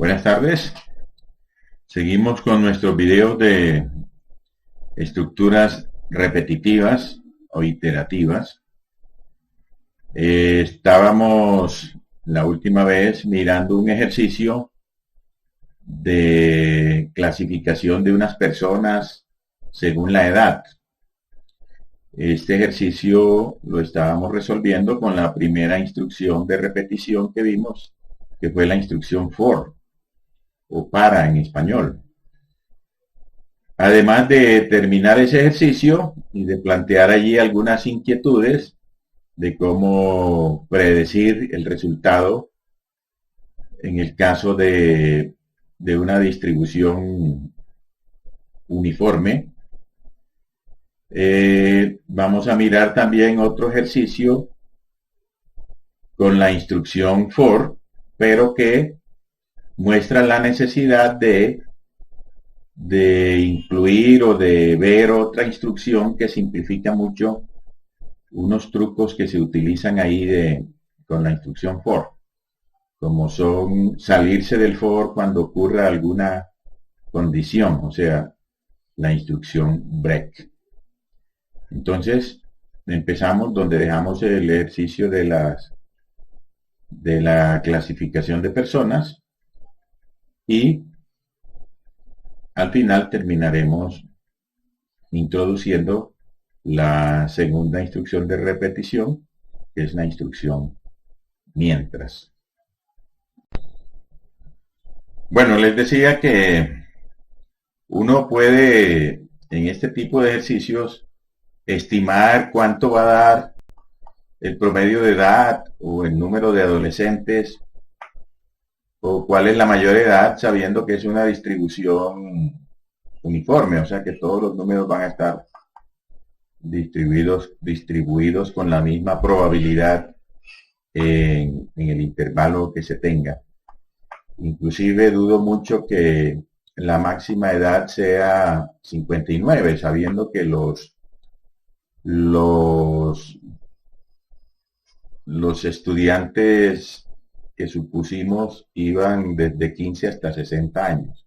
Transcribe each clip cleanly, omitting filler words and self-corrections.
Buenas tardes. Seguimos con nuestros videos de estructuras repetitivas o iterativas. Estábamos la última vez mirando un ejercicio de clasificación de unas personas según la edad. Este ejercicio lo estábamos resolviendo con la primera instrucción de repetición que vimos, que fue la instrucción for, o para en español. Además de terminar ese ejercicio y de plantear allí algunas inquietudes de cómo predecir el resultado en el caso de una distribución uniforme, vamos a mirar también otro ejercicio con la instrucción for, pero que muestra la necesidad de incluir o de ver otra instrucción que simplifica mucho unos trucos que se utilizan ahí con la instrucción for, como son salirse del for cuando ocurra alguna condición, o sea, la instrucción break. Entonces, empezamos donde dejamos el ejercicio de la clasificación de personas y al final terminaremos introduciendo la segunda instrucción de repetición, que es la instrucción mientras. Bueno, les decía que uno puede, en este tipo de ejercicios, estimar cuánto va a dar el promedio de edad o el número de adolescentes o cuál es la mayor edad, sabiendo que es una distribución uniforme, o sea que todos los números van a estar distribuidos con la misma probabilidad en el intervalo que se tenga. Inclusive dudo mucho que la máxima edad sea 59, sabiendo que los estudiantes que supusimos iban desde 15 hasta 60 años.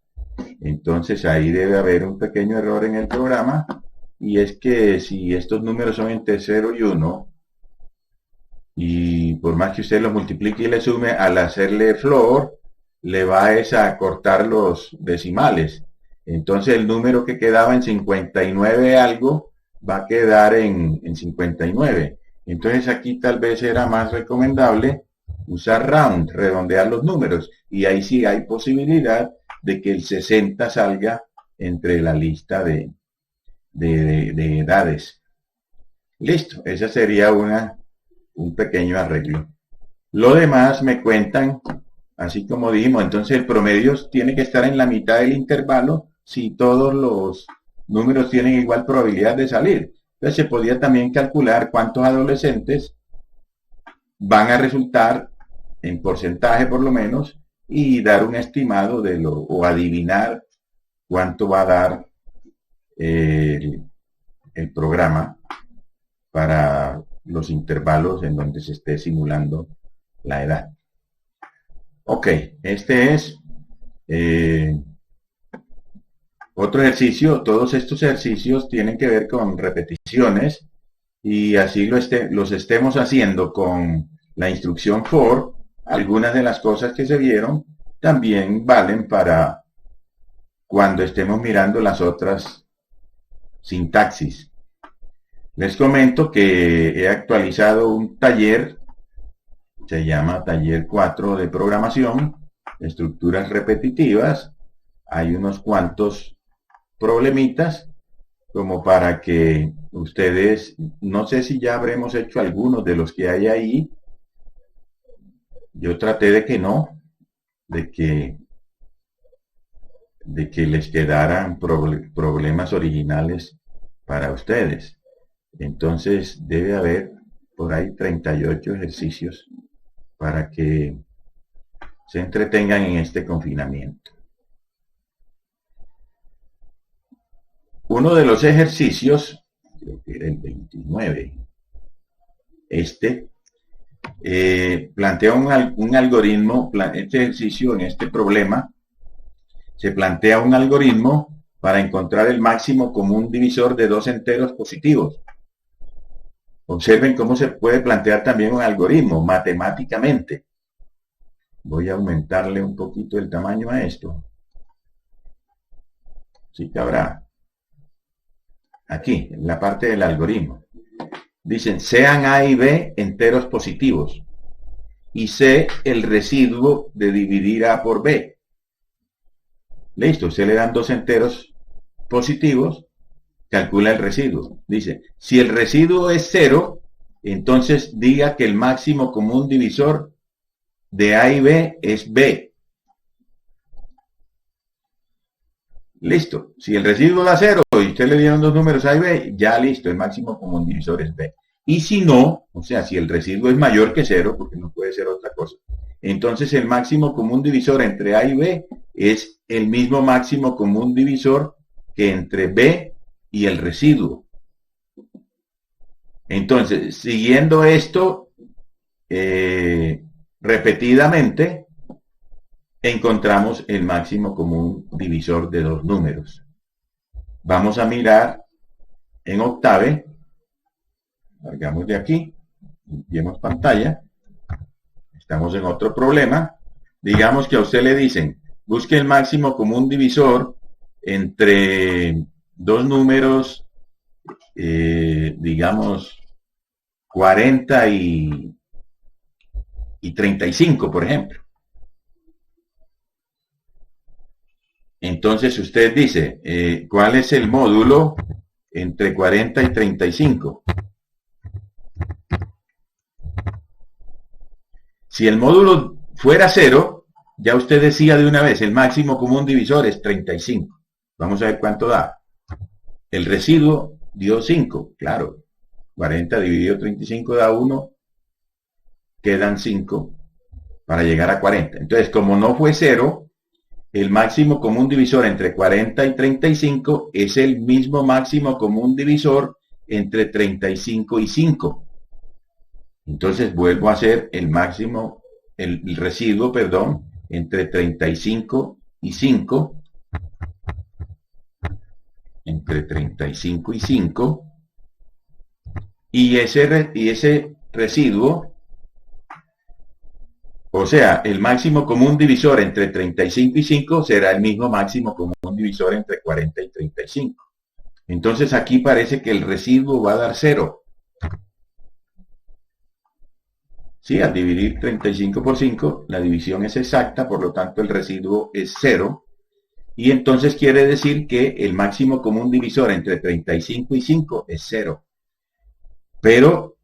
Entonces ahí debe haber un pequeño error en el programa, y es que si estos números son entre 0 y 1, y por más que usted los multiplique y le sume, al hacerle floor, le va a cortar los decimales. Entonces el número que quedaba en 59 algo va a quedar en 59. Entonces aquí tal vez era más recomendable usar round, redondear los números, y ahí sí hay posibilidad de que el 60 salga entre la lista de edades. Listo, esa sería un pequeño arreglo. Lo demás me cuentan, así como dijimos, entonces el promedio tiene que estar en la mitad del intervalo si todos los números tienen igual probabilidad de salir. Entonces se podía también calcular cuántos adolescentes van a resultar en porcentaje por lo menos, y dar un estimado o adivinar cuánto va a dar el programa para los intervalos en donde se esté simulando la edad. Ok, este es otro ejercicio. Todos estos ejercicios tienen que ver con repeticiones, y así los estemos haciendo con la instrucción for. Algunas de las cosas que se vieron también valen para cuando estemos mirando las otras sintaxis. Les comento que he actualizado un taller, se llama Taller 4 de Programación, Estructuras Repetitivas. Hay unos cuantos problemitas como para que ustedes, no sé si ya habremos hecho algunos de los que hay ahí. Yo traté de que no, de que les quedaran problemas originales para ustedes. Entonces debe haber por ahí 38 ejercicios para que se entretengan en este confinamiento. Uno de los ejercicios, creo que era el 29, plantea un algoritmo, este ejercicio, en este problema, se plantea un algoritmo para encontrar el máximo común divisor de dos enteros positivos. Observen cómo se puede plantear también un algoritmo matemáticamente. Voy a aumentarle un poquito el tamaño a esto. Sí cabrá. Aquí, en la parte del algoritmo. Dicen, sean A y B enteros positivos. Y C el residuo de dividir A por B. Listo, se le dan dos enteros positivos, calcula el residuo. Dice, si el residuo es 0, entonces diga que el máximo común divisor de A y B es B. Listo. Si el residuo da 0 y usted le dieron dos números A y B, ya listo, el máximo común divisor es B. Y si no, o sea, si el residuo es mayor que 0, porque no puede ser otra cosa, entonces el máximo común divisor entre A y B es el mismo máximo común divisor que entre B y el residuo. Entonces, siguiendo esto repetidamente, encontramos el máximo común divisor de dos números. Vamos a mirar en Octave, largamos de aquí, limpiemos pantalla, estamos en otro problema. Digamos que a usted le dicen, busque el máximo común divisor entre dos números, digamos, 40 y 35, por ejemplo. Entonces usted dice, ¿cuál es el módulo entre 40 y 35? Si el módulo fuera 0, ya usted decía de una vez, el máximo común divisor es 35. Vamos a ver cuánto da. El residuo dio 5, claro. 40 dividido 35 da 1, quedan 5 para llegar a 40. Entonces, como no fue 0, el máximo común divisor entre 40 y 35 es el mismo máximo común divisor entre 35 y 5. Entonces vuelvo a hacer el máximo, el residuo, perdón, entre 35 y 5. Entre 35 y 5. Y ese residuo, o sea, el máximo común divisor entre 35 y 5 será el mismo máximo común divisor entre 40 y 35. Entonces aquí parece que el residuo va a dar 0. Sí, al dividir 35 por 5, la división es exacta, por lo tanto el residuo es 0. Y entonces quiere decir que el máximo común divisor entre 35 y 5 es 0. Pero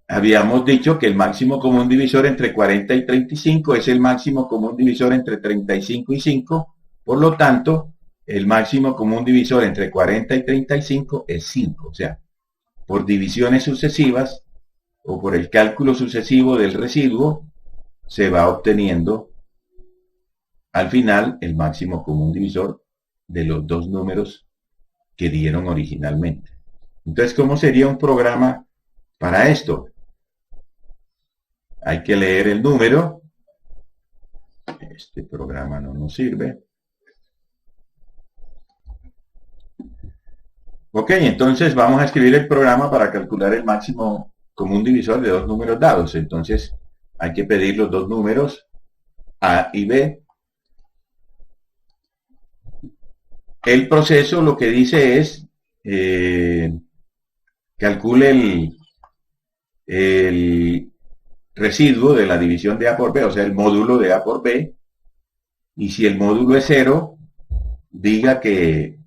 habíamos dicho que el máximo común divisor entre 40 y 35 es el máximo común divisor entre 35 y 5. Por lo tanto, el máximo común divisor entre 40 y 35 es 5. O sea, por divisiones sucesivas o por el cálculo sucesivo del residuo, se va obteniendo al final el máximo común divisor de los dos números que dieron originalmente. Entonces, ¿cómo sería un programa para esto? Hay que leer el número. Este programa no nos sirve. Ok, entonces vamos a escribir el programa para calcular el máximo común divisor de dos números dados. Entonces hay que pedir los dos números A y B. El proceso lo que dice es calcule el residuo de la división de A por B, o sea, el módulo de A por B, y si el módulo es 0, diga que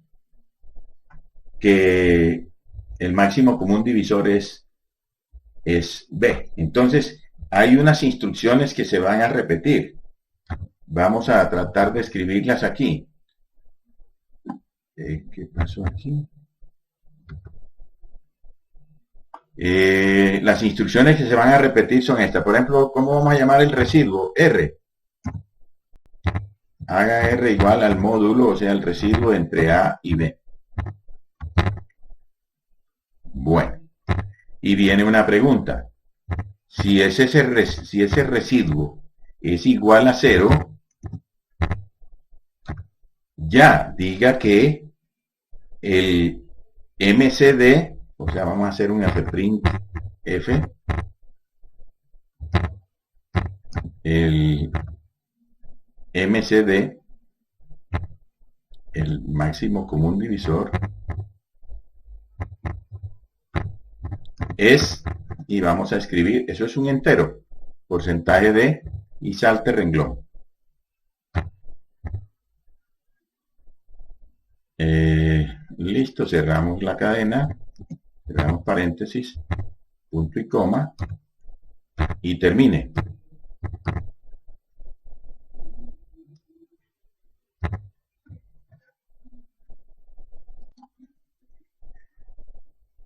el máximo común divisor es B. Entonces, hay unas instrucciones que se van a repetir. Vamos a tratar de escribirlas aquí. ¿Qué pasó aquí? Las instrucciones que se van a repetir son estas. Por ejemplo, ¿cómo vamos a llamar el residuo? R. Haga R igual al módulo, o sea, el residuo entre A y B. Bueno, y viene una pregunta. si ese residuo es igual a 0, ya diga que el MCD, o sea, vamos a hacer un fprint f, el MCD, el máximo común divisor, es, y vamos a escribir, eso es un entero, porcentaje de, y salte renglón. Listo, cerramos la cadena, cerramos paréntesis, punto y coma, y termine.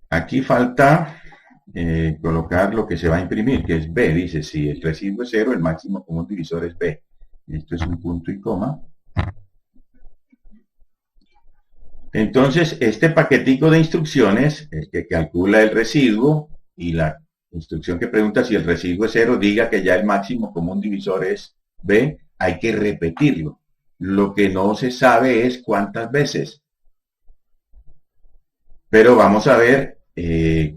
Aquí falta colocar lo que se va a imprimir, que es B. Dice, si el residuo es 0, el máximo común divisor es B. Esto es un punto y coma. Entonces, este paquetico de instrucciones, el que calcula el residuo, y la instrucción que pregunta si el residuo es 0, diga que ya el máximo común divisor es B, hay que repetirlo. Lo que no se sabe es cuántas veces. Pero vamos a ver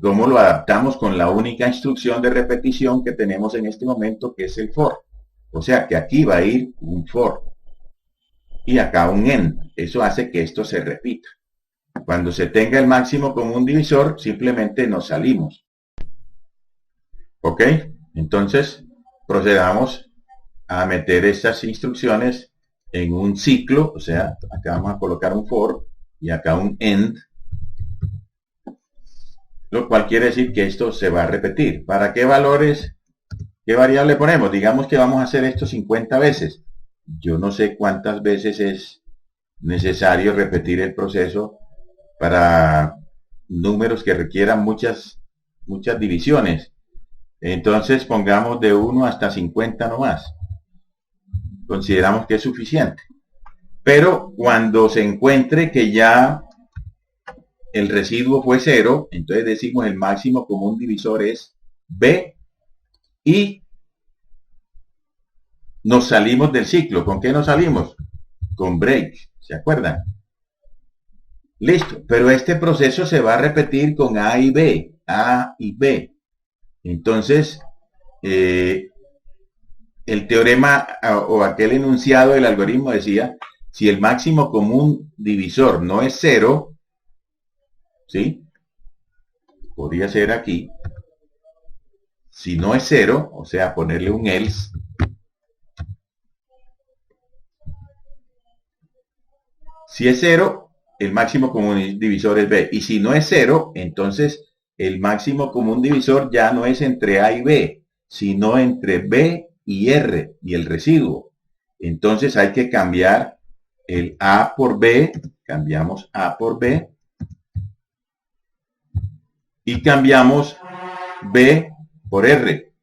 cómo lo adaptamos con la única instrucción de repetición que tenemos en este momento, que es el for. O sea que aquí va a ir un for y acá un end. Eso hace que esto se repita. Cuando se tenga el máximo común divisor, simplemente nos salimos. ¿Ok? Entonces, procedamos a meter estas instrucciones en un ciclo. O sea, acá vamos a colocar un for y acá un end, lo cual quiere decir que esto se va a repetir. ¿Para qué valores, qué variable ponemos? Digamos que vamos a hacer esto 50 veces. Yo no sé cuántas veces es necesario repetir el proceso para números que requieran muchas divisiones. Entonces pongamos de 1 hasta 50 nomás. Consideramos que es suficiente. Pero cuando se encuentre que ya el residuo fue 0, entonces decimos el máximo común divisor es B y nos salimos del ciclo. ¿Con qué nos salimos? Con break, ¿se acuerdan? Listo, pero este proceso se va a repetir con A y B, A y B. Entonces, el teorema o aquel enunciado del algoritmo decía, si el máximo común divisor no es 0, ¿sí? Podría ser aquí. Si no es 0, o sea, ponerle un else. Si es 0, el máximo común divisor es B. Y si no es 0, entonces el máximo común divisor ya no es entre A y B, sino entre B y R y el residuo. Entonces hay que cambiar el A por B, cambiamos A por B, y cambiamos B por R.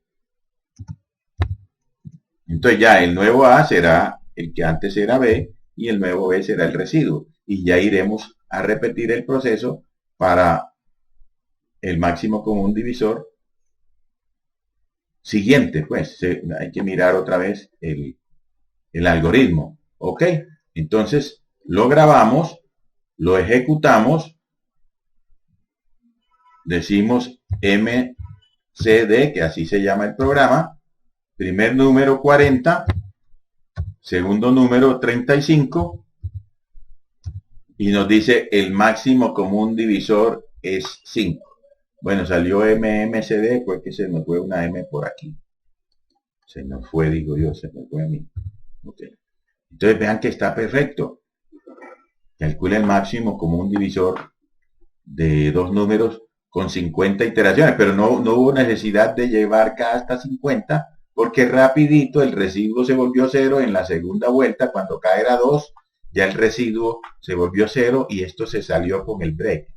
Entonces ya el nuevo A será el que antes era B y el nuevo B será el residuo. Y ya iremos a repetir el proceso para el máximo común divisor siguiente. Pues hay que mirar otra vez el algoritmo. ¿Ok? Entonces lo grabamos, lo ejecutamos, decimos MCD, que así se llama el programa, primer número 40, segundo número 35, y nos dice el máximo común divisor es 5. Bueno, salió MMCD, pues que se nos fue una M por aquí. Se nos fue, digo yo, se nos fue a mí. Okay. Entonces vean que está perfecto. Calcula el máximo común divisor de dos números con 50 iteraciones, pero no hubo necesidad de llevar cada hasta 50, porque rapidito el residuo se volvió 0 en la segunda vuelta, cuando K era 2, ya el residuo se volvió 0 y esto se salió con el break.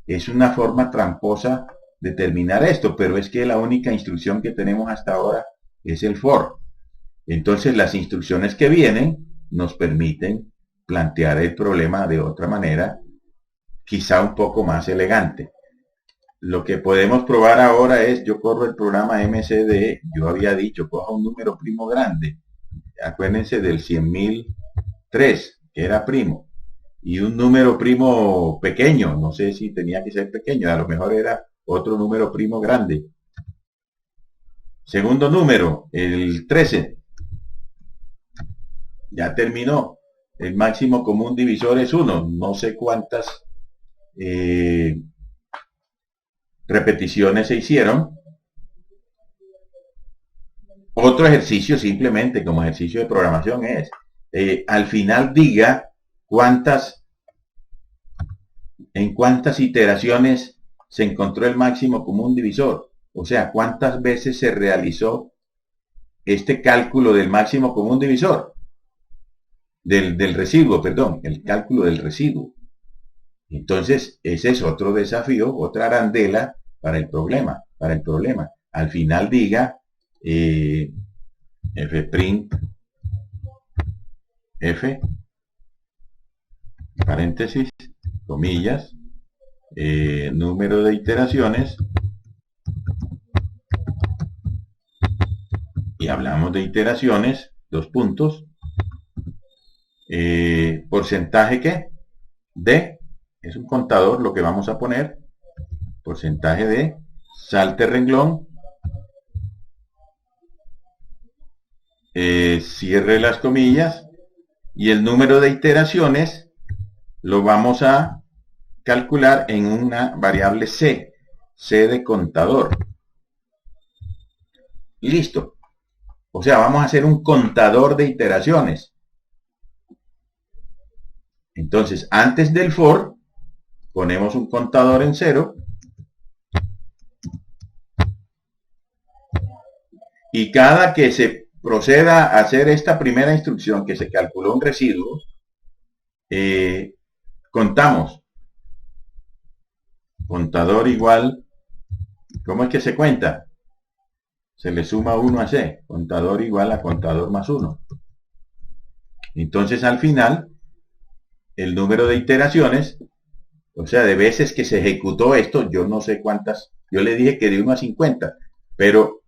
Es una forma tramposa de terminar esto, pero es que la única instrucción que tenemos hasta ahora es el for. Entonces las instrucciones que vienen nos permiten plantear el problema de otra manera, quizá un poco más elegante. Lo que podemos probar ahora es, yo corro el programa MCD, yo había dicho, coja un número primo grande. Acuérdense del 100.003, que era primo. Y un número primo pequeño, no sé si tenía que ser pequeño, a lo mejor era otro número primo grande. Segundo número, el 13. Ya terminó. El máximo común divisor es 1. No sé cuántas repeticiones se hicieron. Otro ejercicio simplemente como ejercicio de programación es, al final diga en cuántas iteraciones se encontró el máximo común divisor. O sea, cuántas veces se realizó este cálculo del máximo común divisor. Del residuo, perdón, el cálculo del residuo. Entonces, ese es otro desafío, otra arandela para el problema. Al final diga fprint f, paréntesis, comillas, número de iteraciones, y hablamos de iteraciones, dos puntos, porcentaje ¿qué? De, es un contador lo que vamos a poner, porcentaje de, salte renglón, cierre las comillas, y el número de iteraciones lo vamos a calcular en una variable C de contador. Listo. O sea, vamos a hacer un contador de iteraciones. Entonces, antes del for, ponemos un contador en 0. Y cada que se proceda a hacer esta primera instrucción, que se calculó un residuo, contamos. Contador igual, ¿cómo es que se cuenta? Se le suma 1 a C. Contador igual a contador más 1. Entonces, al final, el número de iteraciones, o sea, de veces que se ejecutó esto, yo no sé cuántas, yo le dije que de 1 a 50, pero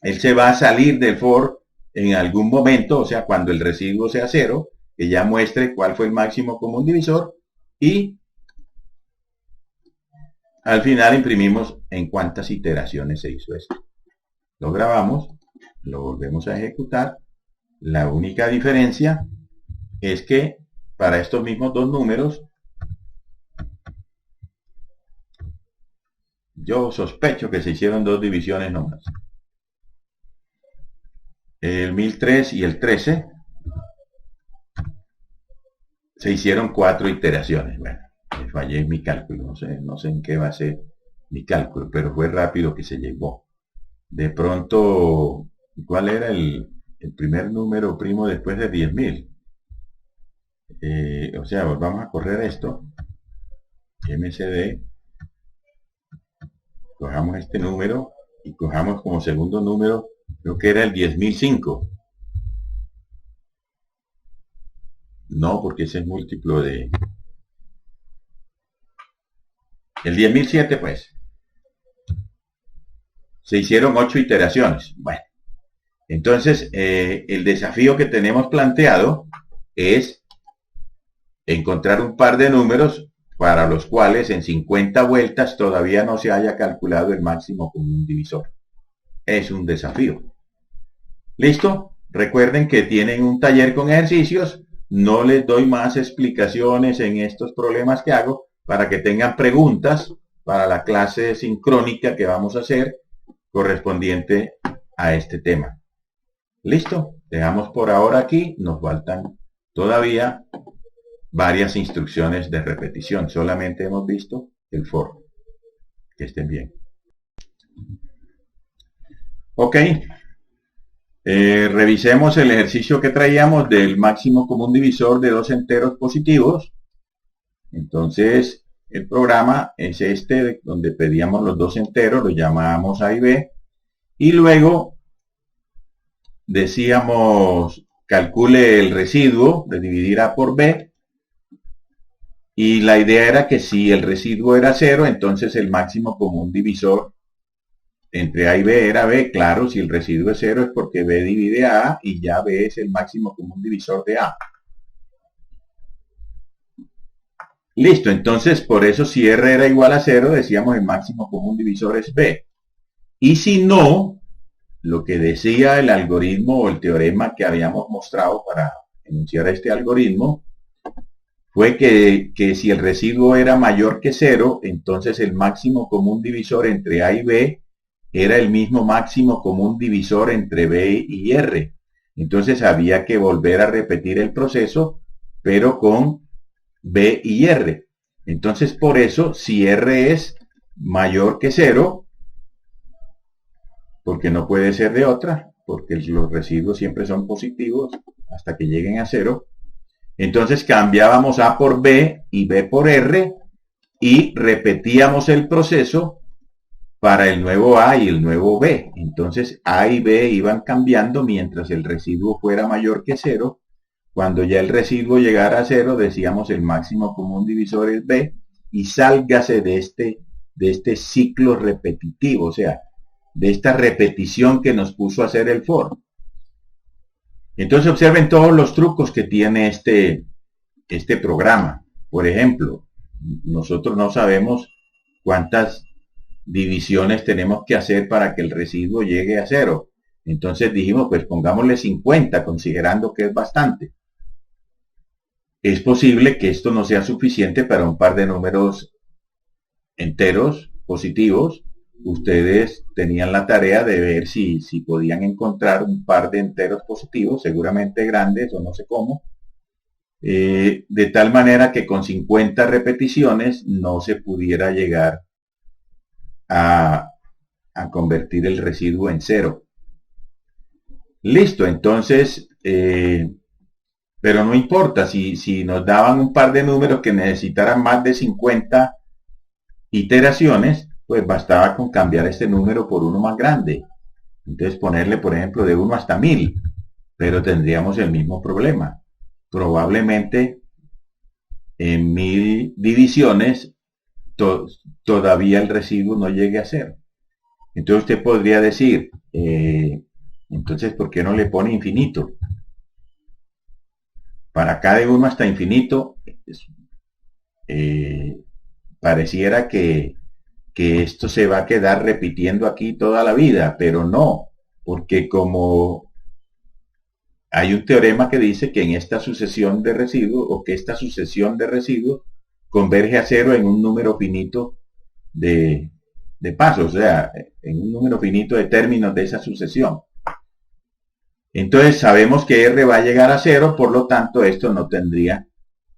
él se va a salir del for en algún momento, o sea, cuando el residuo sea 0, que ya muestre cuál fue el máximo común divisor, y al final imprimimos en cuántas iteraciones se hizo esto. Lo grabamos, lo volvemos a ejecutar. La única diferencia es que para estos mismos dos números, yo sospecho que se hicieron dos divisiones nomás. El 1003 y el 13 se hicieron 4 iteraciones. Bueno, fallé en mi cálculo, no sé en qué va a ser mi cálculo, pero fue rápido que se llegó. De pronto, ¿cuál era el primer número primo después de 10.000? O sea, vamos a correr esto. MCD. Cojamos este número y cojamos como segundo número, creo que era el 10.005. No, porque ese es múltiplo de... El 10.007, pues. Se hicieron 8 iteraciones. Bueno, entonces el desafío que tenemos planteado es encontrar un par de números para los cuales en 50 vueltas todavía no se haya calculado el máximo común divisor. Es un desafío. ¿Listo? Recuerden que tienen un taller con ejercicios. No les doy más explicaciones en estos problemas que hago para que tengan preguntas para la clase sincrónica que vamos a hacer correspondiente a este tema. ¿Listo? Dejamos por ahora aquí. Nos faltan todavía varias instrucciones de repetición. Solamente hemos visto el for. Que estén bien. Ok. Revisemos el ejercicio que traíamos del máximo común divisor de dos enteros positivos. Entonces, el programa es este, donde pedíamos los dos enteros, lo llamábamos A y B. Y luego decíamos, calcule el residuo de dividir A por B. Y la idea era que si el residuo era 0, entonces el máximo común divisor entre A y B era B. Claro, si el residuo es 0 es porque B divide a A y ya B es el máximo común divisor de A. Listo, entonces por eso si R era igual a 0, decíamos el máximo común divisor es B. Y si no, lo que decía el algoritmo o el teorema que habíamos mostrado para enunciar este algoritmo, fue que si el residuo era mayor que 0, entonces el máximo común divisor entre A y B era el mismo máximo común divisor entre B y R. Entonces había que volver a repetir el proceso, pero con B y R. Entonces por eso, si R es mayor que 0, porque no puede ser de otra, porque los residuos siempre son positivos hasta que lleguen a 0, entonces cambiábamos A por B y B por R y repetíamos el proceso para el nuevo A y el nuevo B. Entonces A y B iban cambiando mientras el residuo fuera mayor que 0. Cuando ya el residuo llegara a 0, decíamos el máximo común divisor es B y sálgase de este ciclo repetitivo, o sea, de esta repetición que nos puso a hacer el for. Entonces observen todos los trucos que tiene este programa. Por ejemplo, nosotros no sabemos cuántas divisiones tenemos que hacer para que el residuo llegue a 0. Entonces dijimos, pues pongámosle 50, considerando que es bastante. Es posible que esto no sea suficiente para un par de números enteros positivos. Ustedes tenían la tarea de ver si podían encontrar un par de enteros positivos, seguramente grandes o no sé cómo, de tal manera que con 50 repeticiones no se pudiera llegar a convertir el residuo en 0. Listo, entonces, pero no importa, si nos daban un par de números que necesitaran más de 50 iteraciones, pues bastaba con cambiar este número por uno más grande. Entonces ponerle, por ejemplo, de 1 hasta 1000, pero tendríamos el mismo problema. Probablemente en 1000 divisiones todavía el residuo no llegue a 0. Entonces usted podría decir, entonces, ¿por qué no le pone infinito? Para acá de 1 hasta infinito, pareciera que esto se va a quedar repitiendo aquí toda la vida, pero no, porque como hay un teorema que dice que en esta sucesión de residuos, o que esta sucesión de residuos converge a 0 en un número finito de pasos, o sea, en un número finito de términos de esa sucesión. Entonces sabemos que R va a llegar a 0, por lo tanto esto no tendría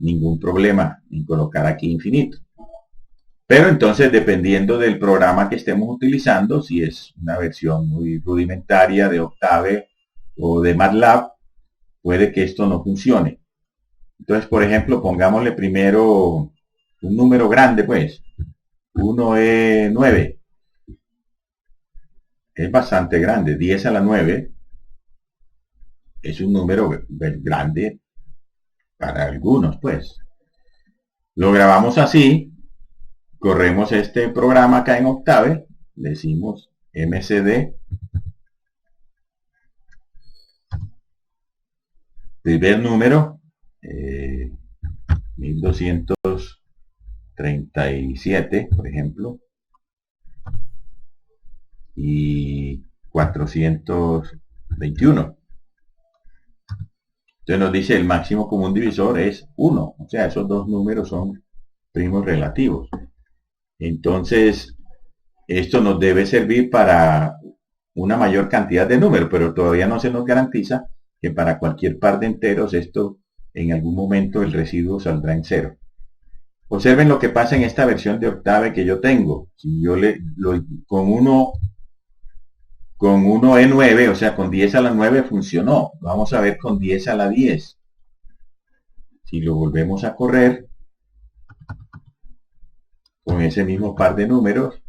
ningún problema en colocar aquí infinito. Pero entonces, dependiendo del programa que estemos utilizando, si es una versión muy rudimentaria de Octave o de MATLAB, puede que esto no funcione. Entonces, por ejemplo, pongámosle primero un número grande, pues. 1 es 9. Es bastante grande. 10 a la 9 es un número grande para algunos, pues. Lo grabamos así. Corremos este programa acá en Octave, decimos mcd, primer número, 1237, por ejemplo, y 421. Entonces nos dice el máximo común divisor es 1, o sea, esos dos números son primos relativos. Entonces, esto nos debe servir para una mayor cantidad de números, pero todavía no se nos garantiza que para cualquier par de enteros esto en algún momento el residuo saldrá en 0. Observen lo que pasa en esta versión de Octave que yo tengo. Si yo con 1 E9, o sea, con 10 a la 9 funcionó. Vamos a ver con 10 a la 10. Si lo volvemos a correr con ese mismo par de números,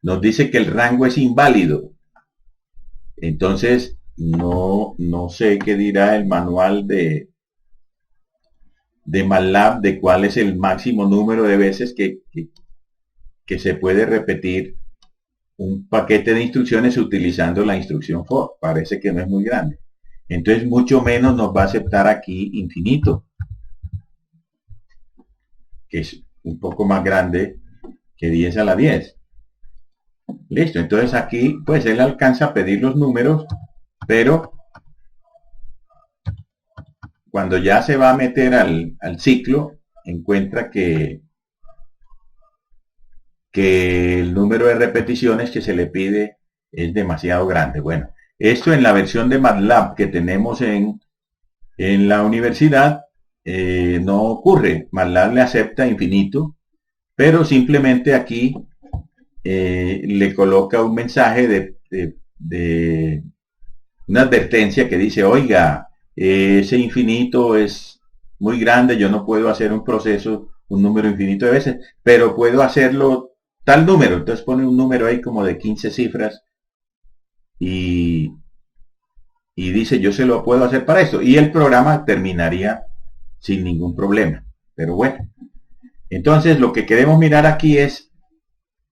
nos dice que el rango es inválido. Entonces, no sé qué dirá el manual de de MATLAB de cuál es el máximo número de veces que se puede repetir un paquete de instrucciones utilizando la instrucción for. Parece que no es muy grande. Entonces mucho menos nos va a aceptar aquí infinito, que es un poco más grande que 10 a la 10. Listo, entonces aquí pues él alcanza a pedir los números, pero cuando ya se va a meter al ciclo, encuentra que el número de repeticiones que se le pide es demasiado grande. Bueno, esto en la versión de MATLAB que tenemos en la universidad no ocurre. MATLAB le acepta infinito, pero simplemente aquí le coloca un mensaje de una advertencia que dice, oiga, ese infinito es muy grande, yo no puedo hacer un proceso, un número infinito de veces, pero puedo hacerlo tal número. Entonces pone un número ahí como de 15 cifras y dice, yo se lo puedo hacer para esto. Y el programa terminaría sin ningún problema. Pero bueno, entonces lo que queremos mirar aquí es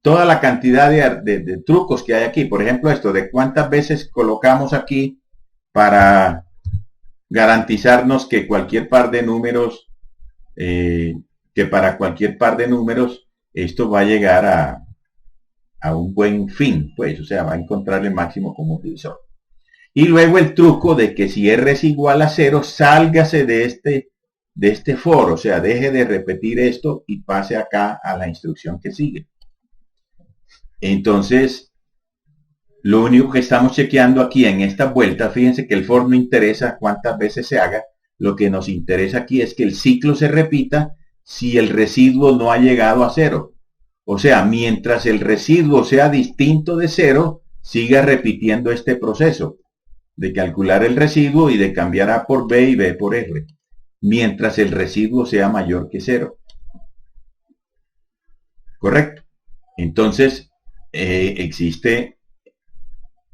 toda la cantidad de trucos que hay aquí. Por ejemplo, esto de cuántas veces colocamos aquí para garantizarnos que cualquier par de números, que para cualquier par de números esto va a llegar a un buen fin, pues, o sea, va a encontrar el máximo común divisor. Y luego el truco de que si R es igual a 0, sálgase de este for, o sea, deje de repetir esto y pase acá a la instrucción que sigue. Entonces, lo único que estamos chequeando aquí en esta vuelta, fíjense que el for no interesa cuántas veces se haga, lo que nos interesa aquí es que el ciclo se repita si el residuo no ha llegado a 0. O sea, mientras el residuo sea distinto de 0, siga repitiendo este proceso de calcular el residuo y de cambiar A por B y B por R, mientras el residuo sea mayor que 0. ¿Correcto? Entonces, existe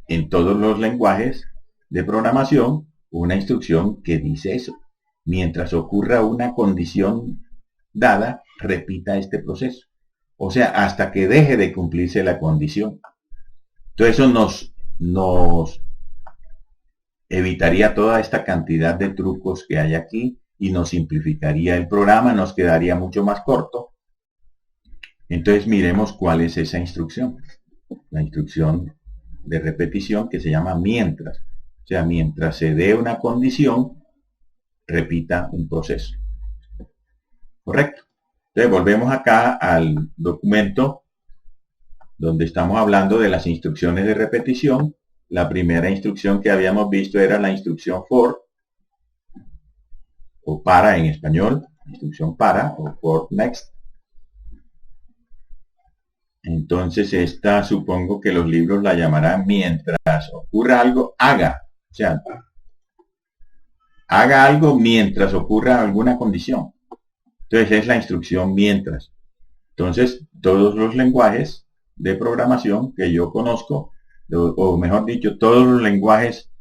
en todos los lenguajes de programación una instrucción que dice eso. Mientras ocurra una condición dada, repita este proceso. O sea, hasta que deje de cumplirse la condición. Entonces eso nos evitaría toda esta cantidad de trucos que hay aquí y nos simplificaría el programa, nos quedaría mucho más corto. Entonces miremos cuál es esa instrucción. La instrucción de repetición que se llama mientras. O sea, mientras se dé una condición, repita un proceso. ¿Correcto? Entonces volvemos acá al documento donde estamos hablando de las instrucciones de repetición. La primera instrucción que habíamos visto era la instrucción for, o para en español, instrucción para, o for next. Entonces esta supongo que los libros la llamarán mientras ocurra algo, haga. O sea, haga algo mientras ocurra alguna condición. Entonces es la instrucción mientras. Entonces todos los lenguajes de programación que yo conozco, o mejor dicho, todos los lenguajes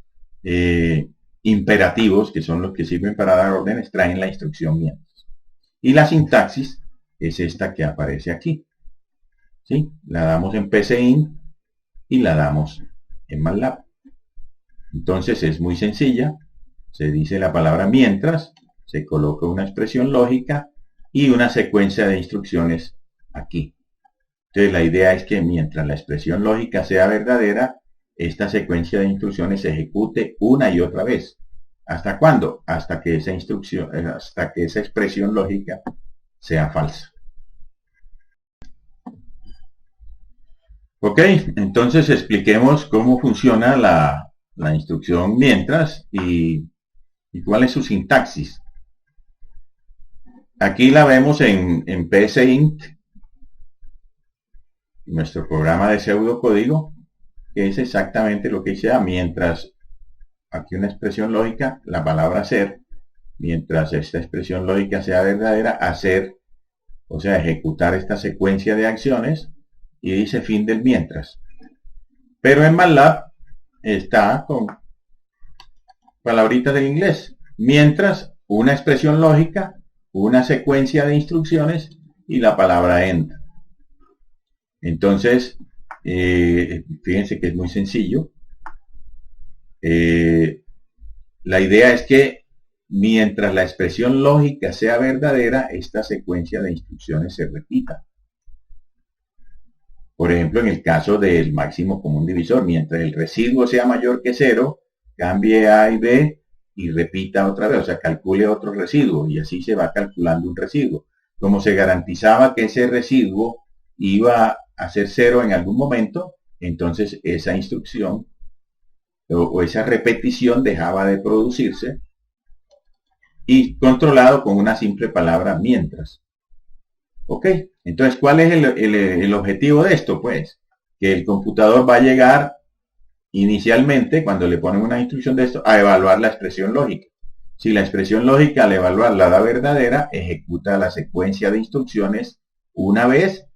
imperativos, que son los que sirven para dar órdenes, traen la instrucción mientras. Y la sintaxis es esta que aparece aquí. ¿Sí? La damos en PCInt y la damos en MATLAB. Entonces es muy sencilla. Se dice la palabra mientras, se coloca una expresión lógica y una secuencia de instrucciones aquí. Entonces la idea es que mientras la expresión lógica sea verdadera, esta secuencia de instrucciones se ejecute una y otra vez. ¿Hasta cuándo? Hasta que esa expresión lógica sea falsa. Ok, entonces expliquemos cómo funciona la instrucción mientras y cuál es su sintaxis. Aquí la vemos en PSInt, nuestro programa de pseudocódigo, que es exactamente lo que dice mientras, aquí una expresión lógica, la palabra hacer, mientras esta expresión lógica sea verdadera, hacer, o sea, ejecutar esta secuencia de acciones, y dice fin del mientras. Pero en MATLAB está con palabritas del inglés. Mientras una expresión lógica, una secuencia de instrucciones y la palabra end. Entonces, fíjense que es muy sencillo. La idea es que mientras la expresión lógica sea verdadera, esta secuencia de instrucciones se repita. Por ejemplo, en el caso del máximo común divisor, mientras el residuo sea mayor que 0, cambie A y B y repita otra vez, o sea, calcule otro residuo y así se va calculando un residuo. Como se garantizaba que ese residuo iba a ser 0 en algún momento, entonces esa instrucción o esa repetición dejaba de producirse y controlado con una simple palabra mientras. ¿Ok? Entonces, ¿cuál es el objetivo de esto? Pues, que el computador va a llegar inicialmente, cuando le ponen una instrucción de esto, a evaluar la expresión lógica. Si la expresión lógica al evaluarla da verdadera, ejecuta la secuencia de instrucciones una vez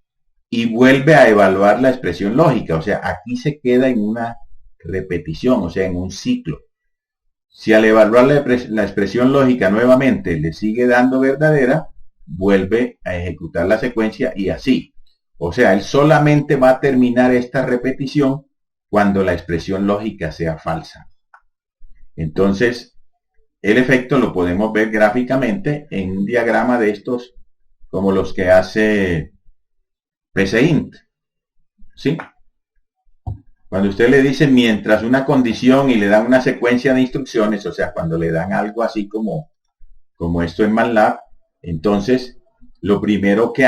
y vuelve a evaluar la expresión lógica. O sea, aquí se queda en una repetición, o sea, en un ciclo. Si al evaluar la expresión lógica nuevamente le sigue dando verdadera, vuelve a ejecutar la secuencia y así. O sea, él solamente va a terminar esta repetición cuando la expresión lógica sea falsa. Entonces, el efecto lo podemos ver gráficamente en un diagrama de estos como los que hace PCInt. ¿Sí? Cuando usted le dice mientras una condición y le dan una secuencia de instrucciones, o sea, cuando le dan algo así como esto en MATLAB, entonces lo primero que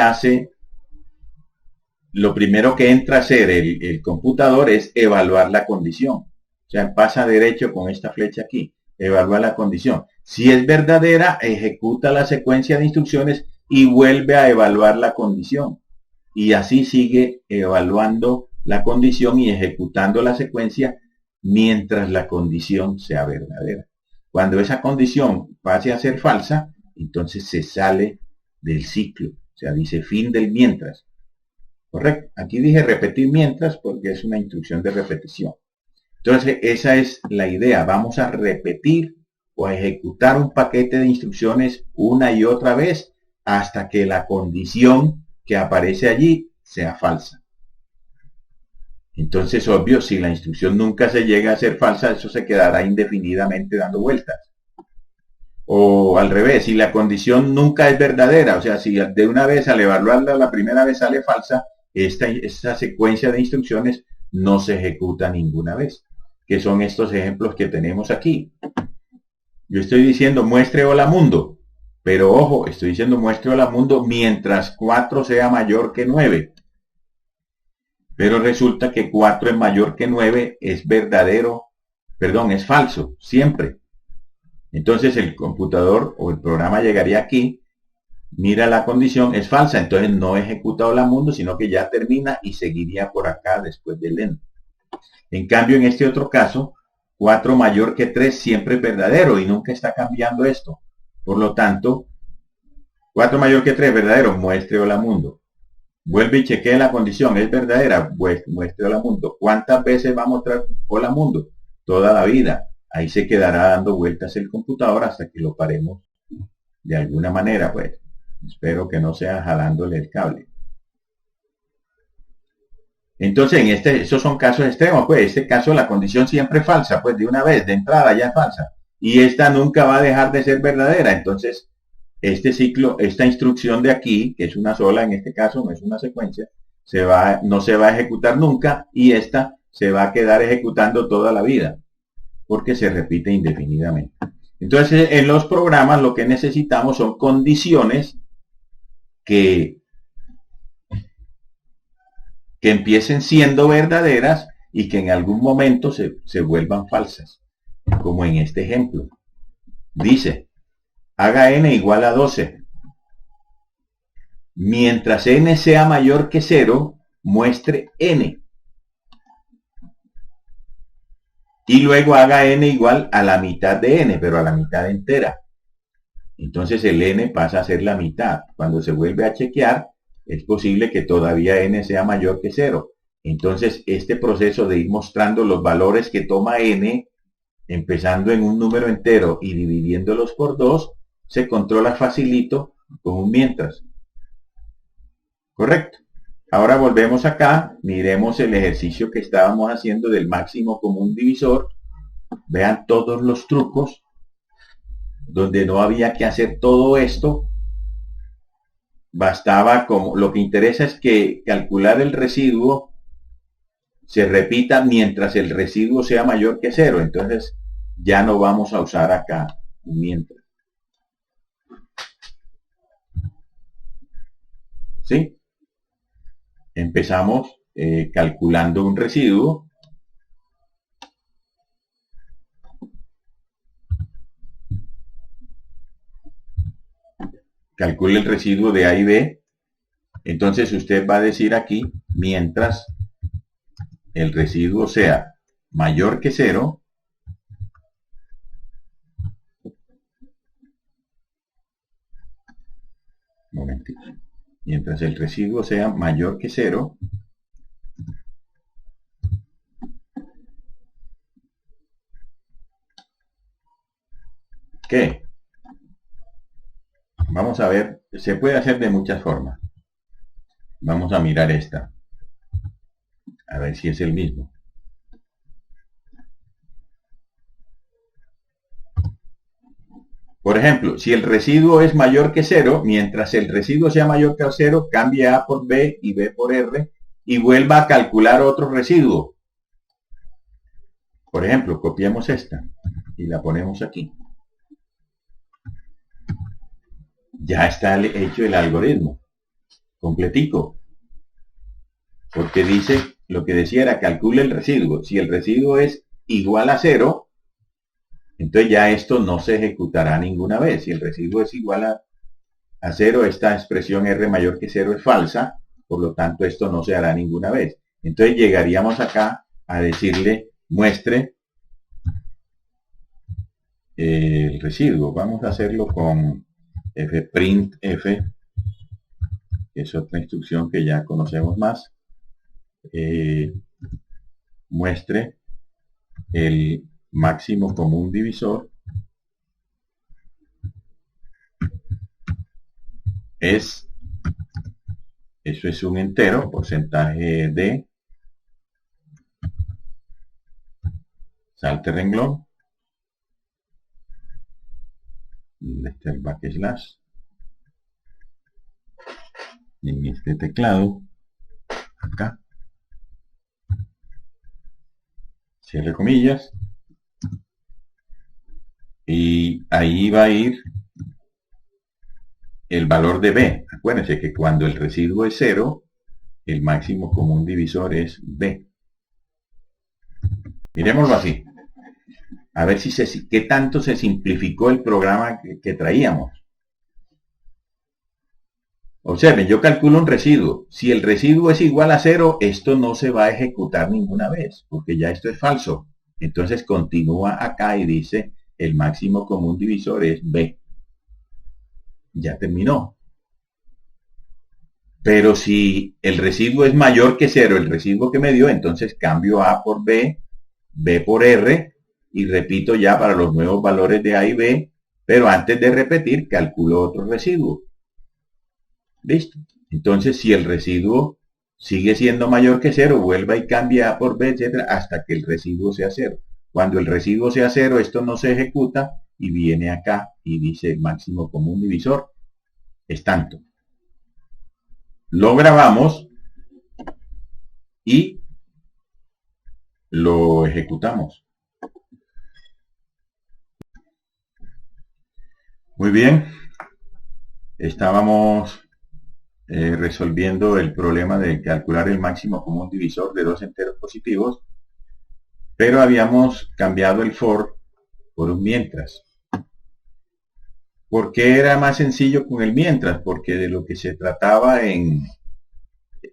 entra a hacer el computador es evaluar la condición. O sea, pasa derecho con esta flecha aquí, evalúa la condición. Si es verdadera, ejecuta la secuencia de instrucciones y vuelve a evaluar la condición. Y así sigue evaluando la condición y ejecutando la secuencia mientras la condición sea verdadera. Cuando esa condición pase a ser falsa, entonces se sale del ciclo. O sea, dice fin del mientras. Correcto. Aquí dije repetir mientras porque es una instrucción de repetición. Entonces, esa es la idea. Vamos a repetir o a ejecutar un paquete de instrucciones una y otra vez hasta que la condición que aparece allí sea falsa. Entonces, obvio, si la instrucción nunca se llega a ser falsa, eso se quedará indefinidamente dando vueltas. O al revés, si la condición nunca es verdadera, o sea, si de una vez al evaluarla la primera vez sale falsa, esta secuencia de instrucciones no se ejecuta ninguna vez, que son estos ejemplos que tenemos aquí. Yo estoy diciendo muestre hola mundo, pero ojo, estoy diciendo muestre hola mundo mientras 4 sea mayor que 9. Pero resulta que 4 es mayor que 9 es verdadero, perdón, es falso, siempre. Entonces el computador o el programa llegaría aquí, mira la condición, es falsa, entonces no ejecuta hola mundo, sino que ya termina y seguiría por acá después del end. En cambio, en este otro caso, 4 mayor que 3 siempre es verdadero y nunca está cambiando esto. Por lo tanto, 4 mayor que 3 verdadero, muestre hola mundo. Vuelve y chequee la condición, es verdadera, muestre hola mundo. ¿Cuántas veces va a mostrar hola mundo? Toda la vida. Ahí se quedará dando vueltas el computador hasta que lo paremos de alguna manera, pues. Espero que no sea jalándole el cable. Entonces, esos son casos extremos, pues. En este caso la condición siempre es falsa, pues de una vez, de entrada ya es falsa. Y esta nunca va a dejar de ser verdadera. Entonces, este ciclo, esta instrucción de aquí, que es una sola en este caso, no es una secuencia, no se va a ejecutar nunca y esta se va a quedar ejecutando toda la vida, porque se repite indefinidamente. Entonces, en los programas lo que necesitamos son condiciones que empiecen siendo verdaderas y que en algún momento se vuelvan falsas, como en este ejemplo. Dice, haga n igual a 12. Mientras n sea mayor que 0, muestre n. Y luego haga n igual a la mitad de n, pero a la mitad entera. Entonces el n pasa a ser la mitad. Cuando se vuelve a chequear, es posible que todavía n sea mayor que 0. Entonces este proceso de ir mostrando los valores que toma n, empezando en un número entero y dividiéndolos por 2, se controla facilito con un mientras. Correcto. Ahora volvemos acá, miremos el ejercicio que estábamos haciendo del máximo común divisor. Vean todos los trucos donde no había que hacer todo esto. Bastaba, como lo que interesa es que calcular el residuo se repita mientras el residuo sea mayor que 0. Entonces ya no vamos a usar acá un mientras. ¿Sí? Empezamos calculando un residuo. Calcule el residuo de A y B. Entonces usted va a decir aquí, mientras el residuo sea mayor que 0, momentito, mientras el residuo sea mayor que 0, ¿qué? Vamos a ver, se puede hacer de muchas formas. Vamos a mirar esta. A ver si es el mismo. Por ejemplo, si el residuo es mayor que 0, mientras el residuo sea mayor que 0, cambie A por B y B por R y vuelva a calcular otro residuo. Por ejemplo, copiamos esta y la ponemos aquí. Ya está hecho el algoritmo completico, porque dice, lo que decía era calcule el residuo. Si el residuo es igual a 0, entonces ya esto no se ejecutará ninguna vez. Si el residuo es igual a 0, esta expresión R mayor que 0 es falsa, por lo tanto esto no se hará ninguna vez. Entonces llegaríamos acá a decirle, muestre el residuo. Vamos a hacerlo con fprintf, que es otra instrucción que ya conocemos más. Muestre el máximo común divisor es, eso es un entero, porcentaje de, salte renglón, este es el backslash, en este teclado, acá, cierre comillas, y ahí va a ir el valor de B. Acuérdense que cuando el residuo es 0, el máximo común divisor es B. Miremoslo así. A ver si qué tanto se simplificó el programa que traíamos. Observen, yo calculo un residuo. Si el residuo es igual a 0, esto no se va a ejecutar ninguna vez, porque ya esto es falso. Entonces continúa acá y dice, el máximo común divisor es B. Ya terminó. Pero si el residuo es mayor que 0, el residuo que me dio, entonces cambio A por B, B por R, y repito ya para los nuevos valores de A y B, pero antes de repetir, calculo otro residuo. Listo. Entonces, si el residuo sigue siendo mayor que 0, vuelva y cambia A por B, etcétera, hasta que el residuo sea 0. Cuando el residuo sea 0, esto no se ejecuta y viene acá y dice el máximo común divisor es tanto. Lo grabamos y lo ejecutamos. Muy bien. Estábamos resolviendo el problema de calcular el máximo común divisor de dos enteros positivos, pero habíamos cambiado el for por un mientras. ¿Por qué era más sencillo con el mientras? Porque de lo que se trataba en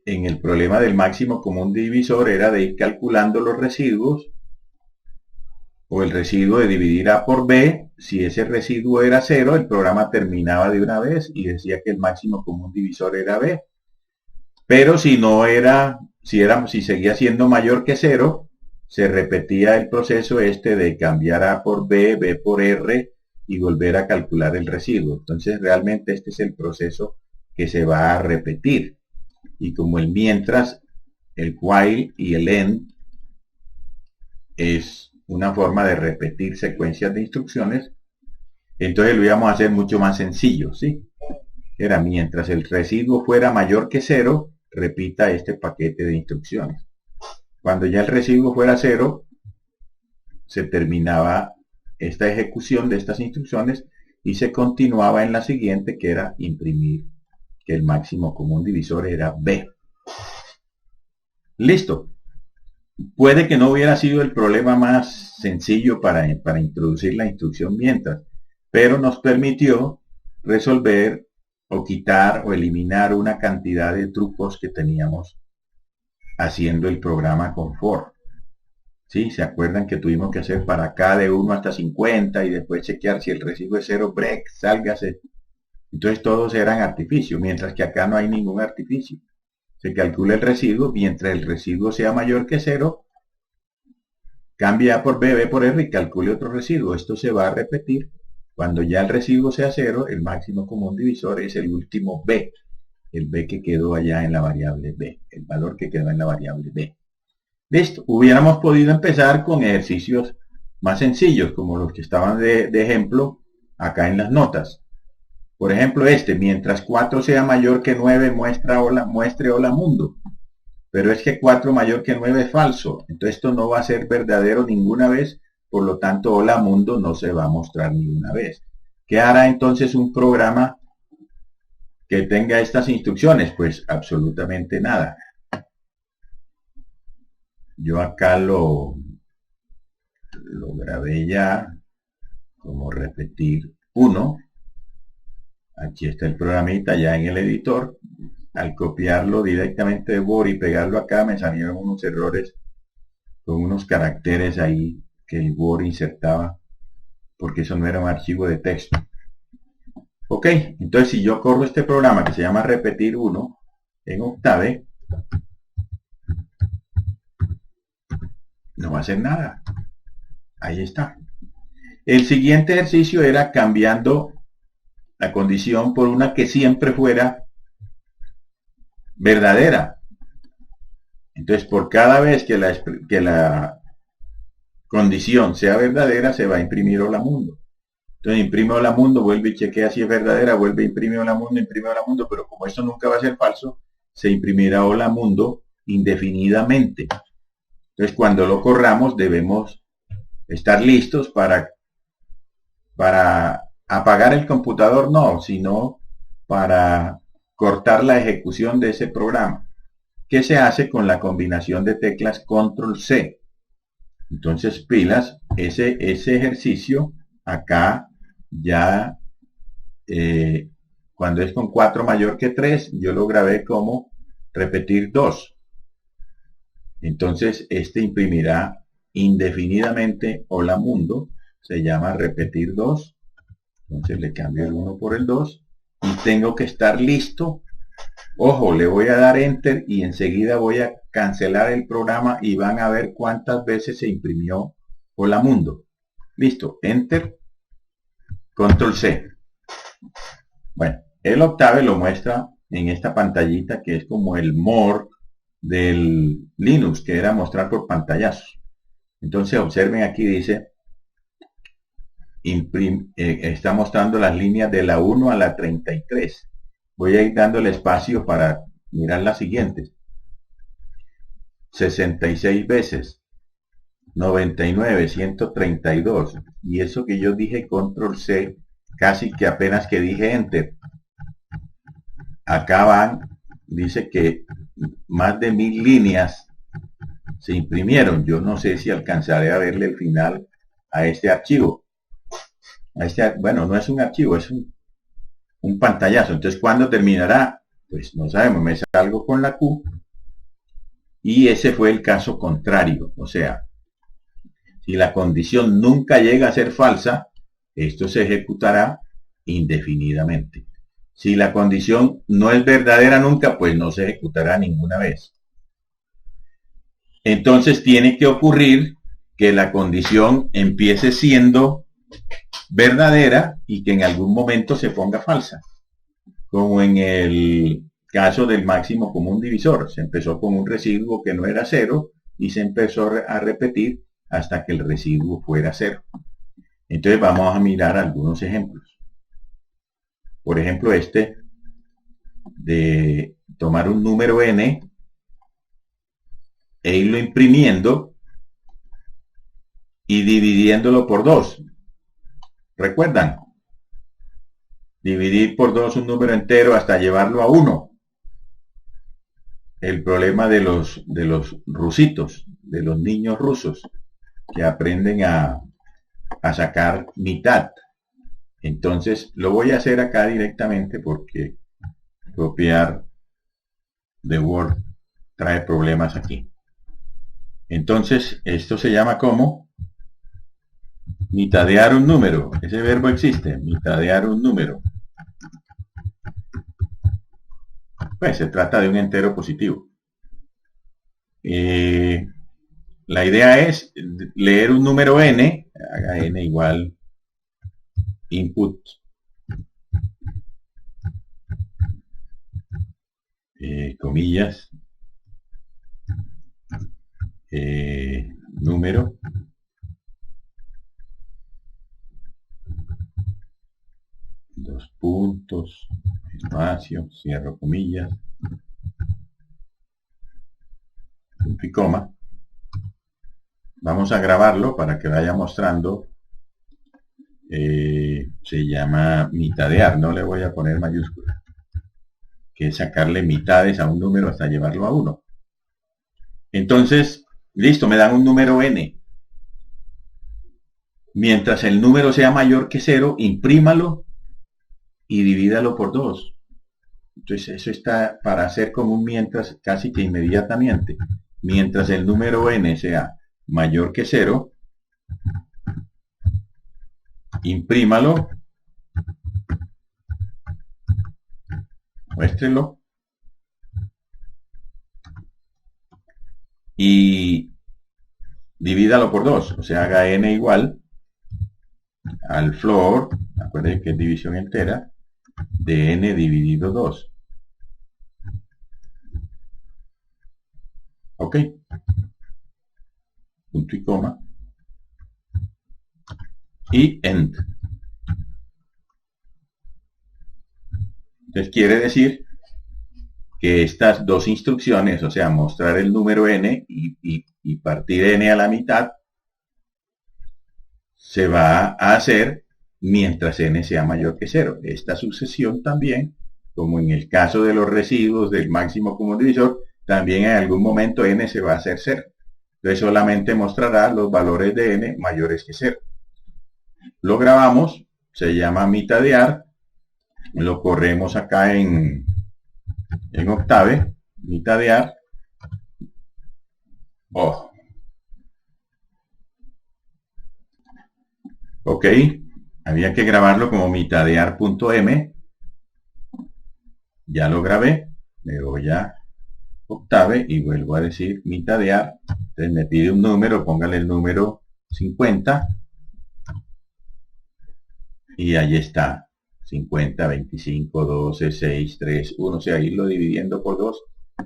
el problema del máximo común divisor era de ir calculando los residuos, o el residuo de dividir A por B. Si ese residuo era 0, el programa terminaba de una vez y decía que el máximo común divisor era B. Pero si no era, si seguía siendo mayor que 0, se repetía el proceso este de cambiar A por B, B por R y volver a calcular el residuo. Entonces realmente este es el proceso que se va a repetir. Y como el mientras, el while y el end es una forma de repetir secuencias de instrucciones, entonces lo íbamos a hacer mucho más sencillo, ¿sí? Era mientras el residuo fuera mayor que 0, repita este paquete de instrucciones. Cuando ya el residuo fuera 0, se terminaba esta ejecución de estas instrucciones y se continuaba en la siguiente, que era imprimir, que el máximo común divisor era B. Listo. Puede que no hubiera sido el problema más sencillo para introducir la instrucción mientras, pero nos permitió resolver o quitar o eliminar una cantidad de trucos que teníamos haciendo el programa con for. ¿Sí? ¿Se acuerdan que tuvimos que hacer para K de 1 hasta 50 y después chequear si el residuo es 0, break, sálgase? Entonces todos eran artificios, mientras que acá no hay ningún artificio. Se calcula el residuo, mientras el residuo sea mayor que 0, cambia A por B, B por R y calcule otro residuo. Esto se va a repetir. Cuando ya el residuo sea 0, el máximo común divisor es el último B, el B que quedó allá en la variable B, el valor que quedó en la variable B. Listo, hubiéramos podido empezar con ejercicios más sencillos, como los que estaban de ejemplo acá en las notas. Por ejemplo, mientras 4 sea mayor que 9, muestre hola mundo. Pero es que 4 mayor que 9 es falso. Entonces esto no va a ser verdadero ninguna vez. Por lo tanto, hola mundo no se va a mostrar ninguna vez. ¿Qué hará entonces un programa que tenga estas instrucciones? Pues absolutamente nada. Yo acá lo grabé ya como repetir 1. Aquí está el programita ya en el editor. Al copiarlo directamente de Word y pegarlo acá me salieron unos errores con unos caracteres ahí que el Word insertaba, porque eso no era un archivo de texto. Ok, entonces si yo corro este programa que se llama repetir 1 en Octave, no va a hacer nada. Ahí está. El siguiente ejercicio era cambiando la condición por una que siempre fuera verdadera. Entonces, por cada vez que la condición sea verdadera, se va a imprimir hola mundo. Entonces, imprime hola mundo, vuelve y chequea si es verdadera, vuelve a imprimir hola mundo, pero como esto nunca va a ser falso, se imprimirá hola mundo indefinidamente. Entonces, cuando lo corramos, debemos estar listos para apagar el computador, no, sino para cortar la ejecución de ese programa, que se hace con la combinación de teclas Control C. Entonces, pilas, ese ejercicio acá ya, cuando es con 4 mayor que 3, yo lo grabé como repetir 2. Entonces, imprimirá indefinidamente hola mundo, se llama repetir 2. Entonces le cambio el 1 por el 2 y tengo que estar listo. Ojo, le voy a dar enter y enseguida voy a cancelar el programa y van a ver cuántas veces se imprimió hola mundo. Listo, enter, control C. Bueno, el Octave lo muestra en esta pantallita que es como el more del Linux, que era mostrar por pantallazos. Entonces observen aquí dice está mostrando las líneas de la 1 a la 33. Voy a ir dándole espacio para mirar las siguientes. 66 veces, 99, 132. Y eso que yo dije control C, casi que apenas que dije enter. Acá van, dice que más de 1000 líneas se imprimieron. Yo no sé si alcanzaré a verle el final a este archivo. Bueno, no es un archivo, es un pantallazo. Entonces, ¿cuándo terminará? Pues no sabemos. Me salgo con la Q y ese fue el caso contrario. O sea, si la condición nunca llega a ser falsa, esto se ejecutará indefinidamente. Si la condición no es verdadera nunca, pues no se ejecutará ninguna vez. Entonces tiene que ocurrir que la condición empiece siendo verdadera y que en algún momento se ponga falsa, como en el caso del máximo común divisor. Se empezó con un residuo que no era cero y se empezó a repetir hasta que el residuo fuera cero. Entonces vamos a mirar algunos ejemplos. Por ejemplo, este de tomar un número n e irlo imprimiendo y dividiéndolo por 2. ¿Recuerdan? Dividir por 2 un número entero hasta llevarlo a 1. El problema de los rusitos, de los niños rusos, que aprenden a sacar mitad. Entonces lo voy a hacer acá directamente porque copiar de Word trae problemas aquí. Entonces esto se llama como mitadear un número. Ese verbo existe, mitadear un número. Pues se trata de un entero positivo. La idea es leer un número n, haga n igual input comillas número dos puntos espacio, cierro comillas, punto y coma. Vamos a grabarlo para que vaya mostrando. Se llama mitadear, no le voy a poner mayúscula, que es sacarle mitades a un número hasta llevarlo a 1. Entonces, listo, me dan un número n. Mientras el número sea mayor que 0, imprímalo y divídalo por 2. Entonces eso está para hacer como un mientras casi que inmediatamente. Mientras el número n sea mayor que 0, imprímalo, muéstrelo y divídalo por 2. O sea, haga n igual al floor, acuérdense que es división entera, de n dividido 2. Ok. Punto y coma. Y end. Entonces quiere decir que estas dos instrucciones, o sea, mostrar el número n y partir n a la mitad, se va a hacer mientras n sea mayor que 0. Esta sucesión también, como en el caso de los residuos del máximo común divisor, también en algún momento n se va a hacer 0. Entonces solamente mostrará los valores de n mayores que 0. Lo grabamos, se llama mitadear, lo corremos acá en Octave, mitadear. Oh. Ok, había que grabarlo como mitadear.m. Ya lo grabé, me voy a Octave y vuelvo a decir mitadear. Entonces me pide un número, póngale el número 50 y ahí está, 50, 25, 12, 6, 3, 1, o sea, irlo dividiendo por 2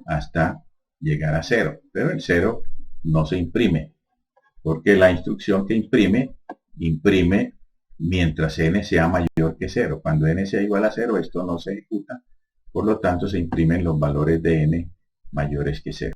hasta llegar a 0, pero el 0 no se imprime, porque la instrucción que imprime mientras n sea mayor que 0. Cuando n sea igual a 0, esto no se ejecuta, por lo tanto se imprimen los valores de n mayores que 0.